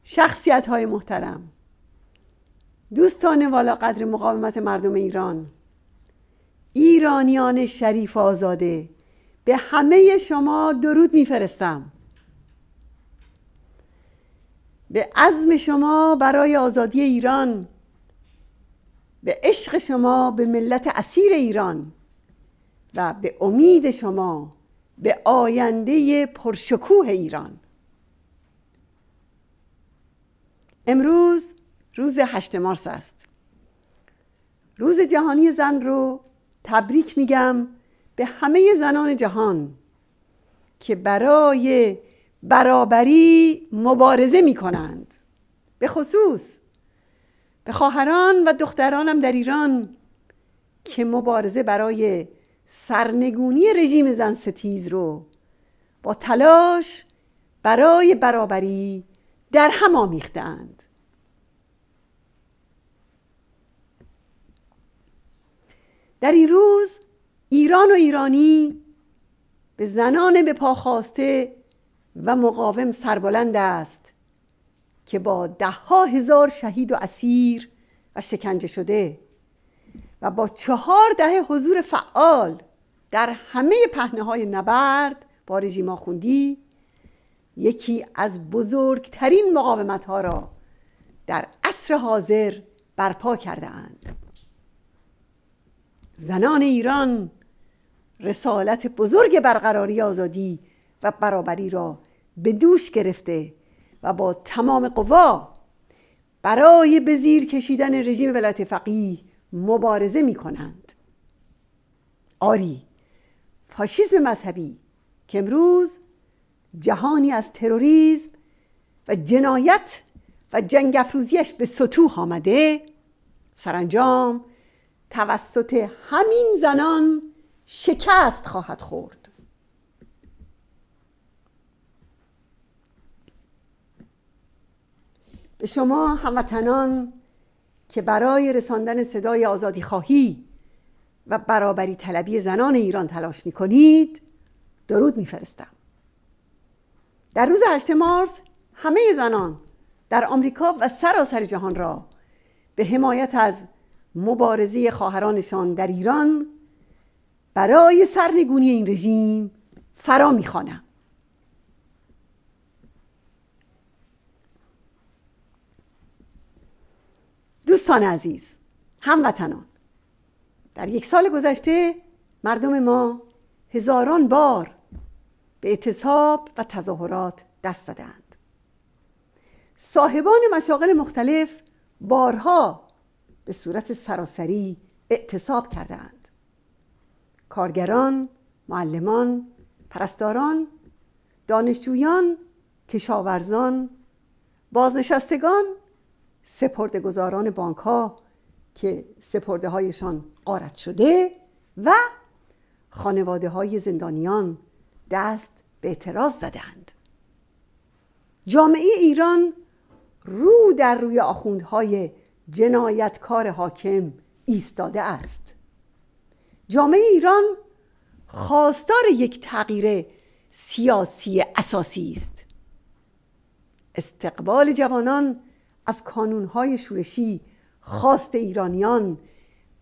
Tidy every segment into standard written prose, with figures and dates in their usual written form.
شخصیت‌های محترم، دوستان والا قدر مقاومت مردم ایران، ایرانیان شریف آزاده، به همه شما درود میفرستم. به عزم شما برای آزادی ایران، به عشق شما به ملت اسیر ایران و به امید شما به آینده پرشکوه ایران. امروز روز 8 مارس است. روز جهانی زن رو تبریک میگم به همه زنان جهان که برای برابری مبارزه میکنند، به خصوص به خواهران و دخترانم در ایران که مبارزه برای سرنگونی رژیم زن ستیز رو با تلاش برای برابری در هم آمیختند. در این روز ایران و ایرانی به زنان به پا خاسته و مقاوم سربلند است که با 10,000 شهید و اسیر و شکنجه شده و با 4 دهه حضور فعال در همه پهنه‌های نبرد با رژیم آخوندی یکی از بزرگترین مقاومت‌ها را در عصر حاضر برپا کرده اند. زنان ایران رسالت بزرگ برقراری آزادی و برابری را به دوش گرفته و با تمام قوا برای به زیر کشیدن رژیم ولایت فقیه مبارزه می کنند. آری، فاشیسم مذهبی که امروز جهانی از تروریسم و جنایت و جنگ افروزیش به سطوح آمده، سرانجام توسط همین زنان شکست خواهد خورد. به شما هموطنان که برای رساندن صدای آزادی خواهی و برابری طلبی زنان ایران تلاش می کنید درود می فرستم. در روز 8 مارس همه زنان در آمریکا و سراسر جهان را به حمایت از مبارزه خواهرانشان در ایران برای سرنگونی این رژیم فرا می‌خوانم. دوستان عزیز، هموطنان، در 1 سال گذشته مردم ما هزاران بار به اعتصاب و تظاهرات دست زدند. صاحبان مشاغل مختلف بارها به صورت سراسری اعتصاب کردند. کارگران، معلمان، پرستاران، دانشجویان، کشاورزان، بازنشستگان، سپرده‌گزاران بانک‌ها که سپرده‌هایشان غارت شده و خانواده‌های زندانیان دست به اعتراض زدند. جامعه ایران رو در روی آخوندهای جنایتکار حاکم ایستاده است. جامعه ایران خواستار یک تغییر سیاسی اساسی است. استقبال جوانان از کانونهای شورشی خواست ایرانیان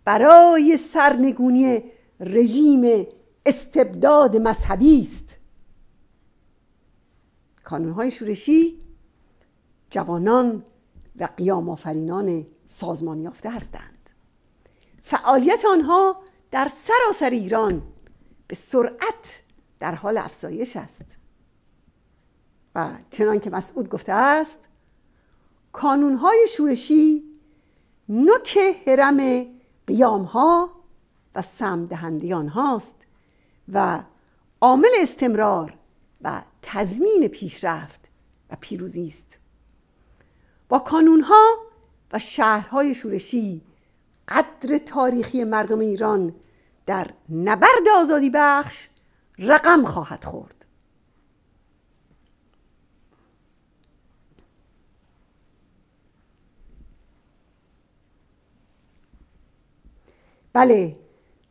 برای سرنگونی رژیم استبداد مذهبی است. کانونهای شورشی جوانان و قیام آفرینان سازمان یافته هستند. فعالیت آنها در سراسر ایران به سرعت در حال افزایش است و چنان که مسعود گفته است کانونهای شورشی نوک هرم قیامها و سهم دهندگان هاست و عامل استمرار و تضمین پیشرفت و پیروزی است. با کانونها و شهرهای شورشی قدر تاریخی مردم ایران در نبرد آزادی بخش رقم خواهد خورد. بله،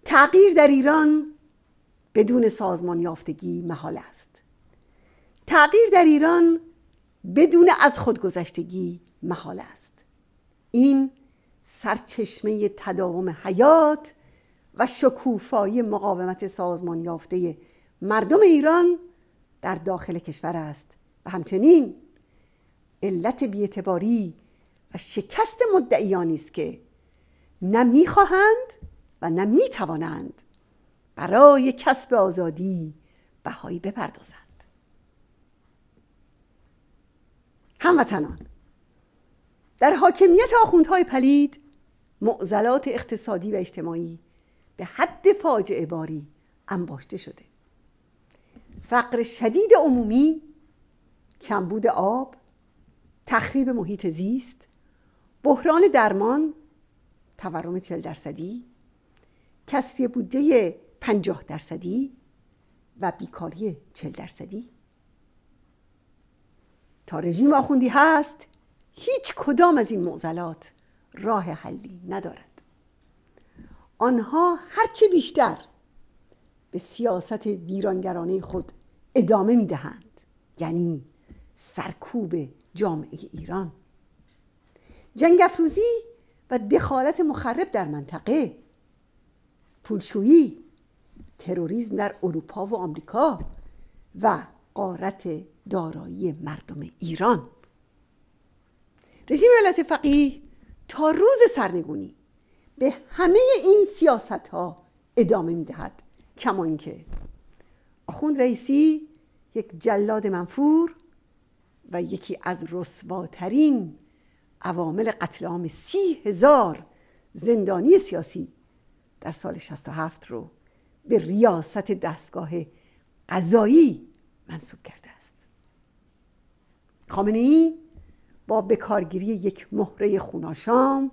تغییر در ایران بدون سازمان یافتگی محال است. تغییر در ایران بدون از خودگذشتگی محال است. این سرچشمه تداوم حیات و شکوفایی مقاومت سازمان یافته مردم ایران در داخل کشور است و همچنین علت بی‌اعتباری و شکست مدعیانی است که نه می‌خواهند و نه می‌توانند برای کسب آزادی بهایی بپردازند. هموطنان، در حاکمیت آخوندهای پلید معضلات اقتصادی و اجتماعی به حد فاجعه باری انباشته شده. فقر شدید عمومی، کمبود آب، تخریب محیط زیست، بحران درمان، تورم 40%، کسری بودجه 50% و بیکاری 40%. تا رژیم آخوندی هست هیچ کدام از این معضلات راه حلی ندارد. آنها هرچه بیشتر به سیاست ویرانگرانه خود ادامه میدهند، یعنی سرکوب جامعه ایران، جنگ افروزی و دخالت مخرب در منطقه، پولشویی، تروریسم در اروپا و آمریکا و غارت دارایی مردم ایران. رژیم ولایت فقیه تا روز سرنگونی به همه این سیاست‌ها ادامه می‌دهد، کما اینکه آخوند رئیسی یک جلاد منفور و یکی از رسواترین عوامل قتل عام 30,000 زندانی سیاسی در سال 67 رو به ریاست دستگاه قضایی منصوب کرده است. خامنه‌ای با بکارگیری یک مهره خوناشام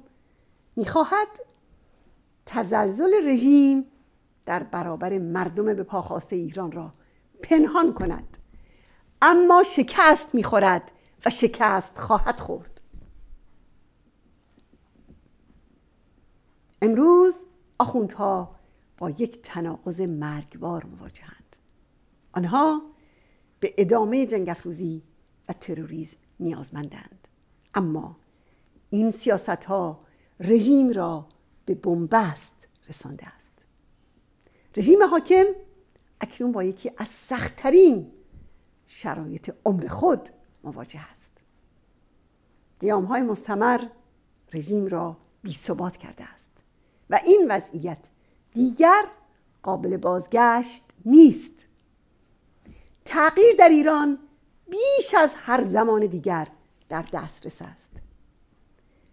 می‌خواهد تزلزل رژیم در برابر مردم به پا خاسته ایران را پنهان کند، اما شکست می‌خورد و شکست خواهد خورد. امروز آخوندها با یک تناقض مرگبار مواجهند. آنها به ادامه جنگ افروزی و تروریسم نیازمندند، اما این سیاست‌ها رژیم را به بنبست رسانده است. رژیم حاکم اکنون با یکی از سخت‌ترین شرایط عمر خود مواجه است. قیام‌های مستمر رژیم را بی‌ثبات کرده است و این وضعیت دیگر قابل بازگشت نیست. تغییر در ایران بیش از هر زمان دیگر در دسترس است.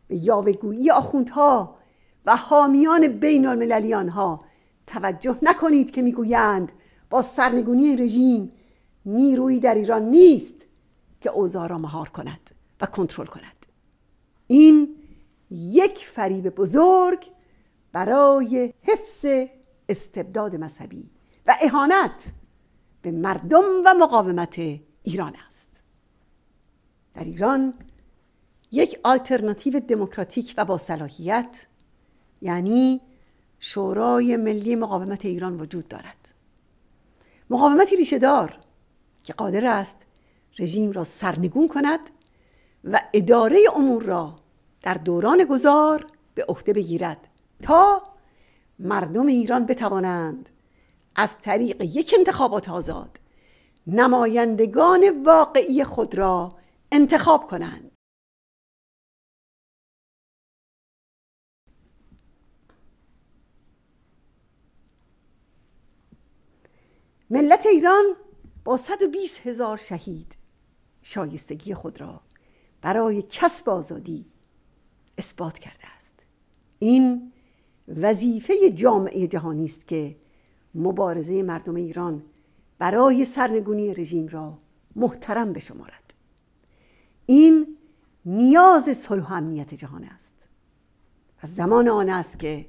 به یاوه‌گویی آخوندها و حامیان بین المللی آنها توجه نکنید که میگویند با سرنگونی رژیم نیرویی در ایران نیست که اوضاع را مهار کند و کنترل کند. این یک فریب بزرگ برای حفظ استبداد مذهبی و اهانت به مردم و مقاومت ایران است. در ایران یک آلترناتیو دموکراتیک و با صلاحیت، یعنی شورای ملی مقاومت ایران وجود دارد. مقاومتی ریشه‌دار که قادر است رژیم را سرنگون کند و اداره امور را در دوران گذار به عهده بگیرد تا مردم ایران بتوانند از طریق یک انتخابات آزاد نمایندگان واقعی خود را انتخاب کنند. ملت ایران با 120,000 شهید شایستگی خود را برای کسب آزادی اثبات کرده است. این وظیفه جامعه جهانی است که مبارزه مردم ایران برای سرنگونی رژیم را محترم بشمارد. این نیاز صلح و امنیت جهان است و زمان آن است که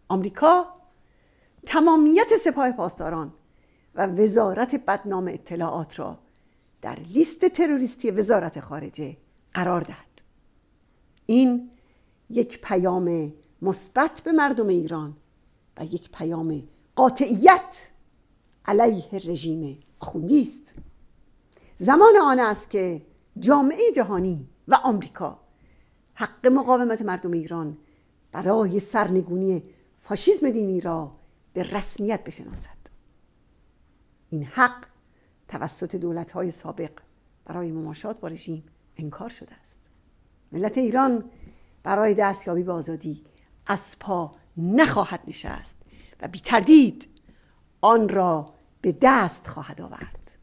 آمریکا تمامیت سپاه پاسداران و وزارت بدنام اطلاعات را در لیست تروریستی وزارت خارجه قرار دهد. این یک پیام مثبت به مردم ایران و یک پیام قاطعیت علیه رژیم آخوندی است. زمان آن است که جامعه جهانی و آمریکا حق مقاومت مردم ایران برای سرنگونی فاشیسم دینی را به رسمیت بشناسد. این حق توسط دولت‌های سابق برای مماشات با رژیم انکار شده است. ملت ایران برای دستیابی به آزادی از پا نخواهد نشست و بی تردید آن را به دست خواهد آورد.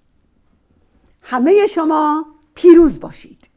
همه شما پیروز باشید.